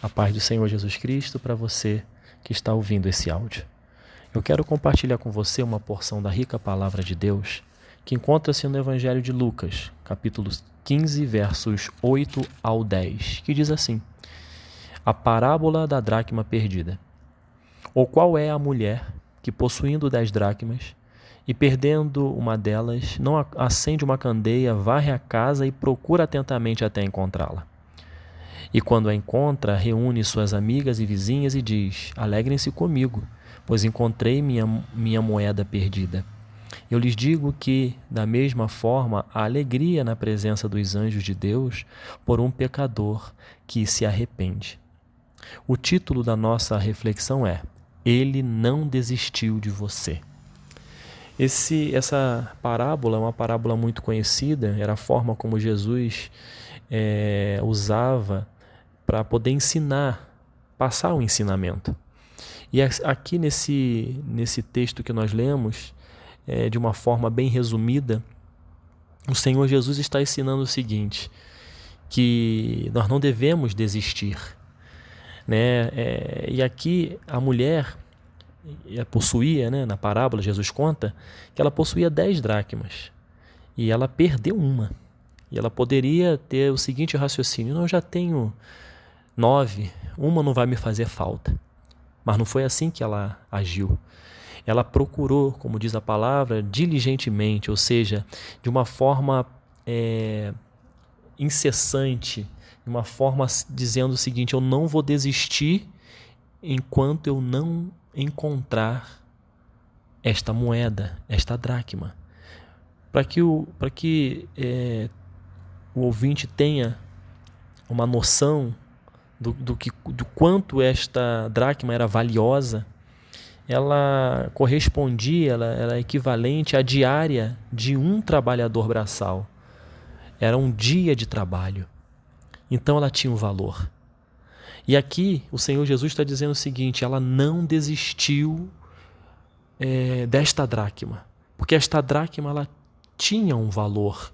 A paz do Senhor Jesus Cristo para você que está ouvindo esse áudio. Eu quero compartilhar com você uma porção da rica palavra de Deus que encontra-se no Evangelho de Lucas, capítulo 15, versos 8 ao 10, que diz assim: a parábola da dracma perdida. Ou qual é a mulher que, possuindo 10 dracmas e perdendo uma delas, não acende uma candeia, varre a casa e procura atentamente até encontrá-la? E quando a encontra, reúne suas amigas e vizinhas e diz: alegrem-se comigo, pois encontrei minha moeda perdida. Eu lhes digo que, da mesma forma, há alegria na presença dos anjos de Deus por um pecador que se arrepende. O título da nossa reflexão é: Ele não desistiu de você. Essa parábola é uma parábola muito conhecida, era a forma como Jesus usava para poder ensinar, passar o ensinamento. E aqui nesse texto que nós lemos, de uma forma bem resumida, o Senhor Jesus está ensinando o seguinte, que nós não devemos desistir, né? E aqui a mulher possuía, né, na parábola Jesus conta, que ela possuía 10 dracmas e ela perdeu uma. E ela poderia ter o seguinte raciocínio: não, eu já tenho 9, uma não vai me fazer falta. Mas não foi assim que ela agiu. Ela procurou, como diz a palavra, diligentemente, ou seja, de uma forma incessante, de uma forma dizendo o seguinte: eu não vou desistir enquanto eu não encontrar esta moeda, esta dracma. Para que o ouvinte tenha uma noção do quanto esta dracma era valiosa, ela correspondia, ela era equivalente à diária de um trabalhador braçal. Era um dia de trabalho. Então ela tinha um valor. E aqui o Senhor Jesus está dizendo o seguinte: ela não desistiu desta dracma, porque esta dracma ela tinha um valor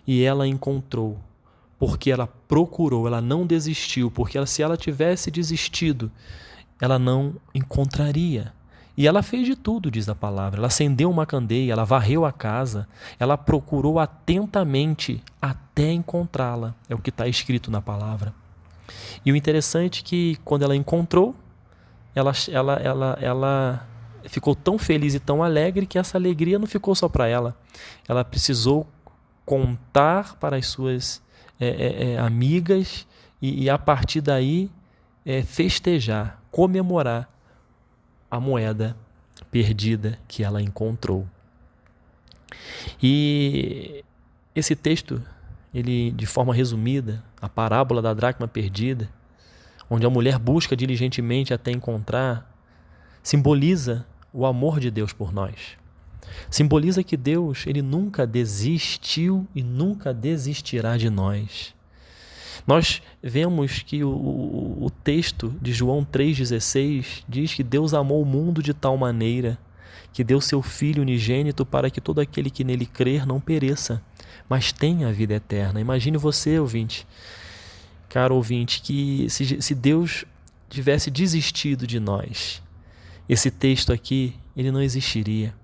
e ela encontrou. Porque ela procurou, ela não desistiu, porque se ela tivesse desistido, ela não encontraria. E ela fez de tudo, diz a palavra. Ela acendeu uma candeia, ela varreu a casa, ela procurou atentamente até encontrá-la. É o que está escrito na palavra. E o interessante é que quando ela encontrou, ela ficou tão feliz e tão alegre que essa alegria não ficou só para ela. Ela precisou contar para as suas amigas e a partir daí festejar, comemorar a moeda perdida que ela encontrou. E esse texto, ele, de forma resumida, a parábola da dracma perdida, onde a mulher busca diligentemente até encontrar, simboliza o amor de Deus por nós. Simboliza que Deus, ele nunca desistiu e nunca desistirá de nós. Nós vemos que o texto de João 3,16 diz que Deus amou o mundo de tal maneira que deu seu Filho unigênito para que todo aquele que nele crer não pereça, mas tenha a vida eterna. Imagine você, ouvinte, caro ouvinte, que se Deus tivesse desistido de nós, esse texto aqui, ele não existiria.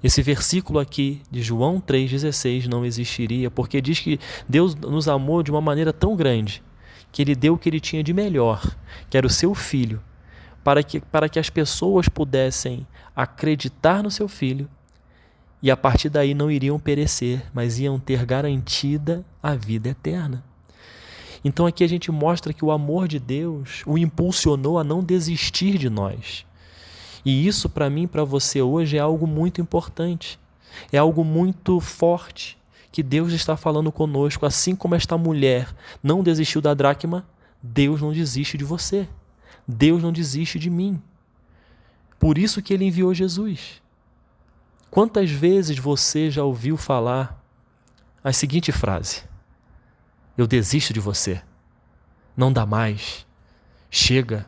Esse versículo aqui de João 3,16 não existiria, porque diz que Deus nos amou de uma maneira tão grande que Ele deu o que Ele tinha de melhor, que era o seu Filho, para que as pessoas pudessem acreditar no seu Filho e a partir daí não iriam perecer, mas iam ter garantida a vida eterna. Então aqui a gente mostra que o amor de Deus o impulsionou a não desistir de nós. E isso para mim, para você hoje, é algo muito importante, é algo muito forte, que Deus está falando conosco. Assim como esta mulher não desistiu da dracma, Deus não desiste de você, Deus não desiste de mim. Por isso que Ele enviou Jesus. Quantas vezes você já ouviu falar a seguinte frase: eu desisto de você, não dá mais, chega,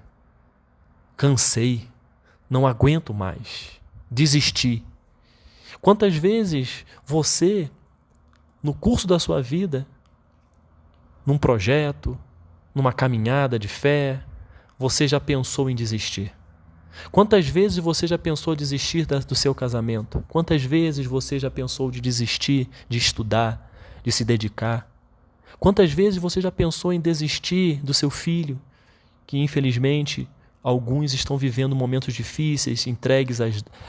cansei, não aguento mais, desisti. Quantas vezes você, no curso da sua vida, num projeto, numa caminhada de fé, você já pensou em desistir? Quantas vezes você já pensou em desistir do seu casamento? Quantas vezes você já pensou de desistir de estudar, de se dedicar? Quantas vezes você já pensou em desistir do seu filho, que infelizmente alguns estão vivendo momentos difíceis, entregues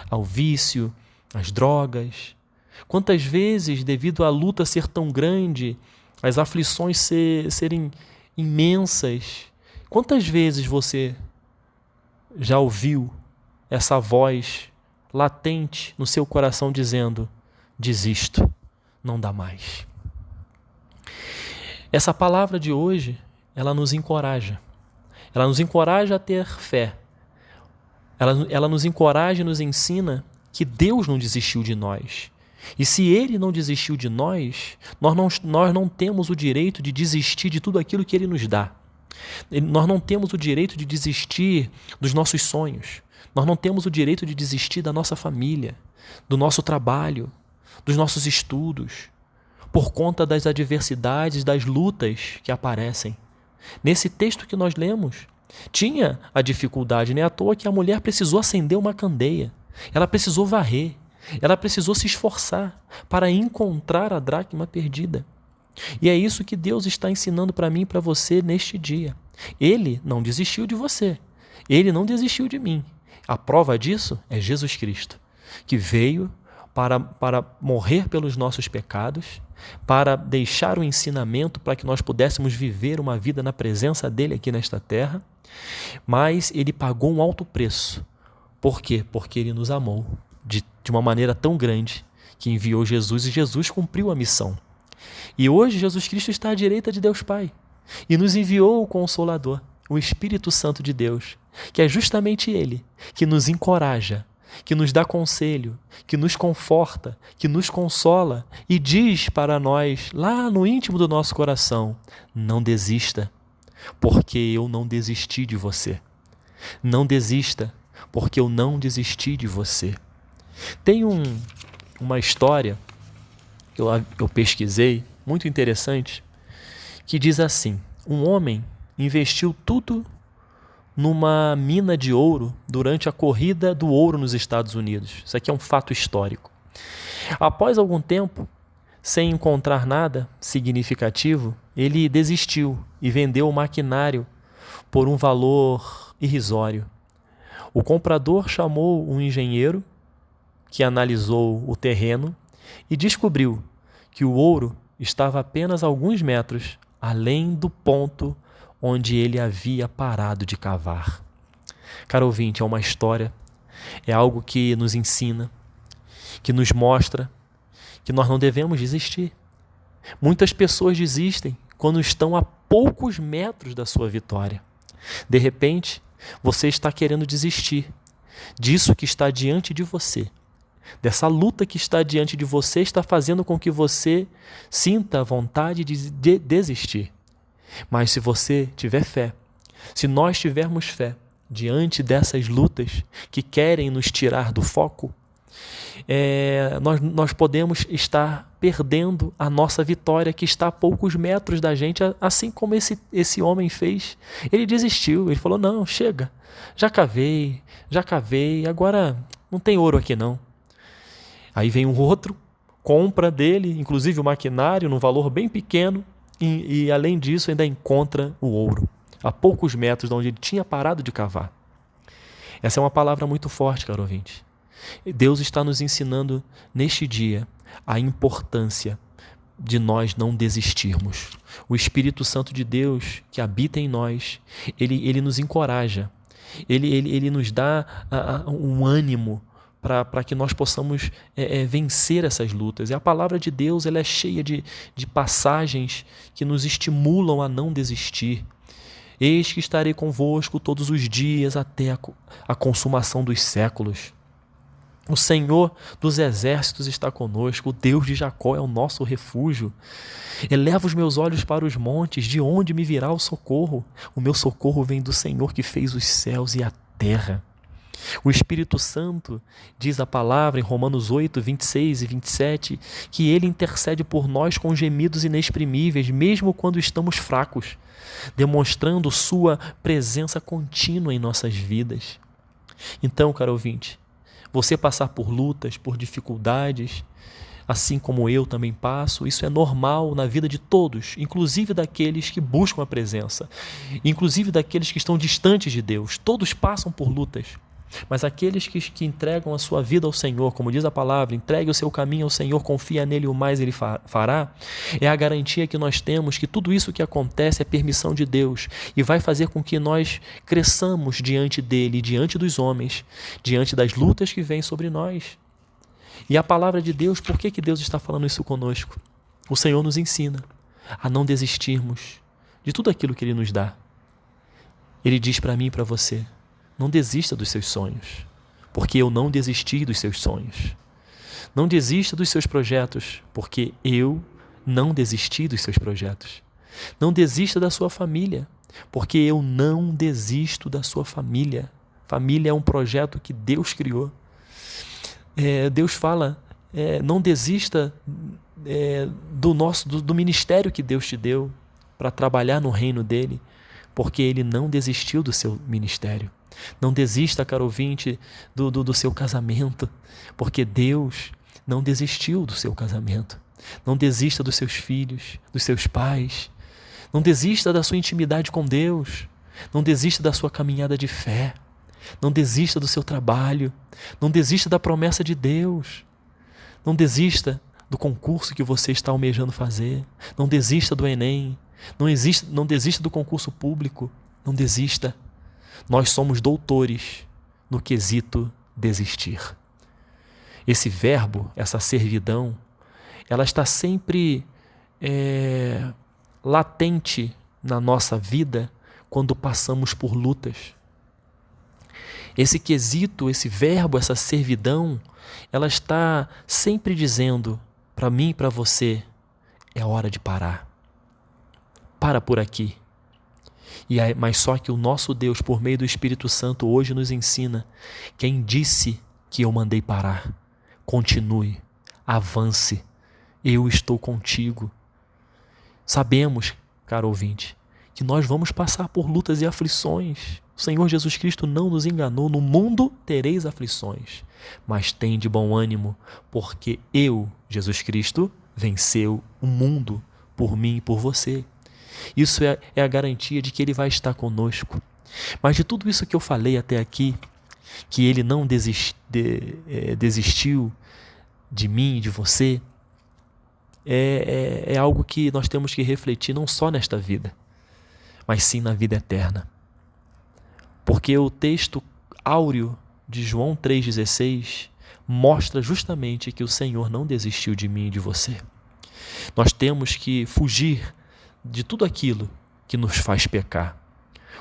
ao vício, às drogas? Quantas vezes, devido à luta ser tão grande, as aflições serem imensas, quantas vezes você já ouviu essa voz latente no seu coração dizendo: desisto, não dá mais? Essa palavra de hoje, ela nos encoraja. Ela nos encoraja a ter fé. Ela nos encoraja e nos ensina que Deus não desistiu de nós. E se Ele não desistiu de nós, nós não temos o direito de desistir de tudo aquilo que Ele nos dá. Nós não temos o direito de desistir dos nossos sonhos. Nós não temos o direito de desistir da nossa família, do nosso trabalho, dos nossos estudos, por conta das adversidades, das lutas que aparecem. Nesse texto que nós lemos, tinha a dificuldade, nem à toa que a mulher precisou acender uma candeia. Ela precisou varrer. Ela precisou se esforçar para encontrar a dracma perdida. E é isso que Deus está ensinando para mim e para você neste dia. Ele não desistiu de você. Ele não desistiu de mim. A prova disso é Jesus Cristo, que veio para morrer pelos nossos pecados, para deixar o ensinamento para que nós pudéssemos viver uma vida na presença dele aqui nesta terra, mas ele pagou um alto preço. Por quê? Porque ele nos amou de uma maneira tão grande que enviou Jesus, e Jesus cumpriu a missão. E hoje Jesus Cristo está à direita de Deus Pai e nos enviou o Consolador, o Espírito Santo de Deus, que é justamente Ele que nos encoraja, que nos dá conselho, que nos conforta, que nos consola e diz para nós, lá no íntimo do nosso coração: não desista, porque eu não desisti de você. Não desista, porque eu não desisti de você. Tem uma história que eu pesquisei, muito interessante, que diz assim: um homem investiu tudo numa mina de ouro durante a corrida do ouro nos Estados Unidos. Isso aqui é um fato histórico. Após algum tempo, sem encontrar nada significativo, ele desistiu e vendeu o maquinário por um valor irrisório. O comprador chamou um engenheiro que analisou o terreno e descobriu que o ouro estava apenas alguns metros além do ponto onde ele havia parado de cavar. Caro ouvinte, é uma história, é algo que nos ensina, que nos mostra que nós não devemos desistir. Muitas pessoas desistem quando estão a poucos metros da sua vitória. De repente, você está querendo desistir disso que está diante de você. Dessa luta que está diante de você está fazendo com que você sinta a vontade de desistir. Mas se você tiver fé, se nós tivermos fé diante dessas lutas que querem nos tirar do foco, nós podemos estar perdendo a nossa vitória que está a poucos metros da gente, assim como esse homem fez. Ele desistiu, ele falou: não, chega, já cavei, agora não tem ouro aqui não. Aí vem um outro, compra dele, inclusive o maquinário, num valor bem pequeno, e além disso ainda encontra o ouro, a poucos metros de onde ele tinha parado de cavar. Essa é uma palavra muito forte, caro ouvinte. Deus está nos ensinando neste dia a importância de nós não desistirmos. O Espírito Santo de Deus que habita em nós, ele nos encoraja, ele nos dá um ânimo para que nós possamos vencer essas lutas. E a palavra de Deus ela é cheia de passagens que nos estimulam a não desistir. Eis que estarei convosco todos os dias até a consumação dos séculos. O Senhor dos exércitos está conosco, o Deus de Jacó é o nosso refúgio. Eleva os meus olhos para os montes, de onde me virá o socorro? O meu socorro vem do Senhor que fez os céus e a terra. O Espírito Santo, diz a palavra em Romanos 8, 26 e 27, que ele intercede por nós com gemidos inexprimíveis, mesmo quando estamos fracos, demonstrando sua presença contínua em nossas vidas. Então, caro ouvinte, você passar por lutas, por dificuldades, assim como eu também passo, isso é normal na vida de todos, inclusive daqueles que buscam a presença, inclusive daqueles que estão distantes de Deus. Todos passam por lutas, mas aqueles que entregam a sua vida ao Senhor, como diz a palavra, entregue o seu caminho ao Senhor, confia nele, o mais ele fará, é a garantia que nós temos que tudo isso que acontece é permissão de Deus e vai fazer com que nós cresçamos diante dele, diante dos homens, diante das lutas que vêm sobre nós. E a palavra de Deus, por que Deus está falando isso conosco? O Senhor nos ensina a não desistirmos de tudo aquilo que Ele nos dá. Ele diz para mim e para você, não desista dos seus sonhos, porque eu não desisti dos seus sonhos. Não desista dos seus projetos, porque eu não desisti dos seus projetos. Não desista da sua família, porque eu não desisto da sua família. Família é um projeto que Deus criou. Deus fala, não desista do ministério que Deus te deu para trabalhar no reino dele, porque ele não desistiu do seu ministério. Não desista, caro ouvinte, do seu casamento, porque Deus não desistiu do seu casamento. Não desista dos seus filhos, dos seus pais. Não desista da sua intimidade com Deus. Não desista da sua caminhada de fé. Não desista do seu trabalho. Não desista da promessa de Deus. Não desista do concurso que você está almejando fazer. Não desista do Enem. Não desista do concurso público. Não desista. Nós somos doutores no quesito desistir. Esse verbo, essa servidão, ela está sempre latente na nossa vida quando passamos por lutas. Esse quesito, esse verbo, essa servidão, ela está sempre dizendo para mim e para você, é hora de parar. Para por aqui. Mas só que o nosso Deus, por meio do Espírito Santo, hoje nos ensina, quem disse que eu mandei parar? Continue, avance, eu estou contigo. Sabemos, caro ouvinte, que nós vamos passar por lutas e aflições. O Senhor Jesus Cristo não nos enganou. No mundo tereis aflições, mas tende bom ânimo, porque eu, Jesus Cristo, venceu o mundo por mim e por você. Isso é a garantia de que Ele vai estar conosco. Mas de tudo isso que eu falei até aqui, que Ele não desistiu de mim e de você, é algo que nós temos que refletir não só nesta vida, mas sim na vida eterna. Porque o texto áureo de João 3,16 mostra justamente que o Senhor não desistiu de mim e de você. Nós temos que fugir de tudo aquilo que nos faz pecar.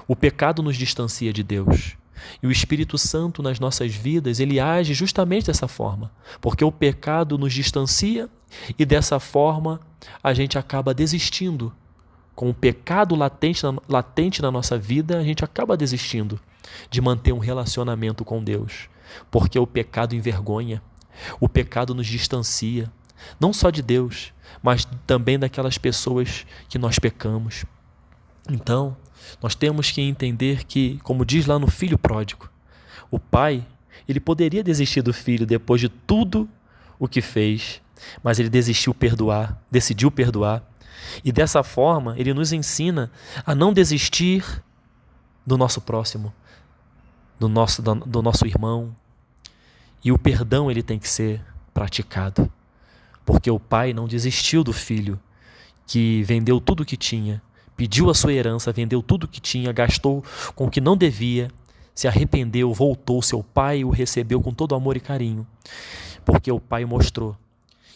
O pecado nos distancia de Deus. E o Espírito Santo nas nossas vidas, ele age justamente dessa forma. Porque o pecado nos distancia e dessa forma a gente acaba desistindo. Com o pecado latente na nossa vida, a gente acaba desistindo de manter um relacionamento com Deus. Porque o pecado envergonha, o pecado nos distancia, não só de Deus, mas também daquelas pessoas que nós pecamos. Então, nós temos que entender que, como diz lá no filho pródigo, o pai, ele poderia desistir do filho depois de tudo o que fez, mas ele decidiu perdoar. E dessa forma, ele nos ensina a não desistir do nosso próximo, do nosso irmão. E o perdão ele tem que ser praticado. Porque o pai não desistiu do filho que vendeu tudo o que tinha, pediu a sua herança, vendeu tudo o que tinha, gastou com o que não devia, se arrependeu, voltou, seu pai o recebeu com todo amor e carinho. Porque o pai mostrou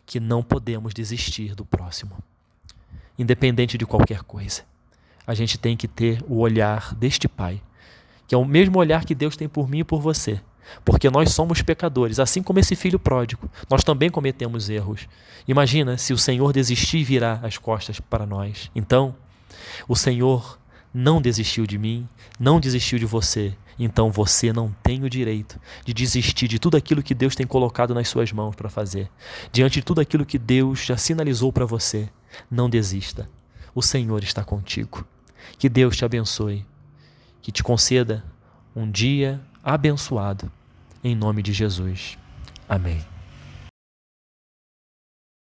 que não podemos desistir do próximo. Independente de qualquer coisa. A gente tem que ter o olhar deste pai, que é o mesmo olhar que Deus tem por mim e por você. Porque nós somos pecadores, assim como esse filho pródigo. Nós também cometemos erros. Imagina se o Senhor desistir e virar as costas para nós. Então, o Senhor não desistiu de mim, não desistiu de você. Então você não tem o direito de desistir de tudo aquilo que Deus tem colocado nas suas mãos para fazer. Diante de tudo aquilo que Deus já sinalizou para você, não desista. O Senhor está contigo. Que Deus te abençoe, que te conceda um dia abençoado, em nome de Jesus. Amém.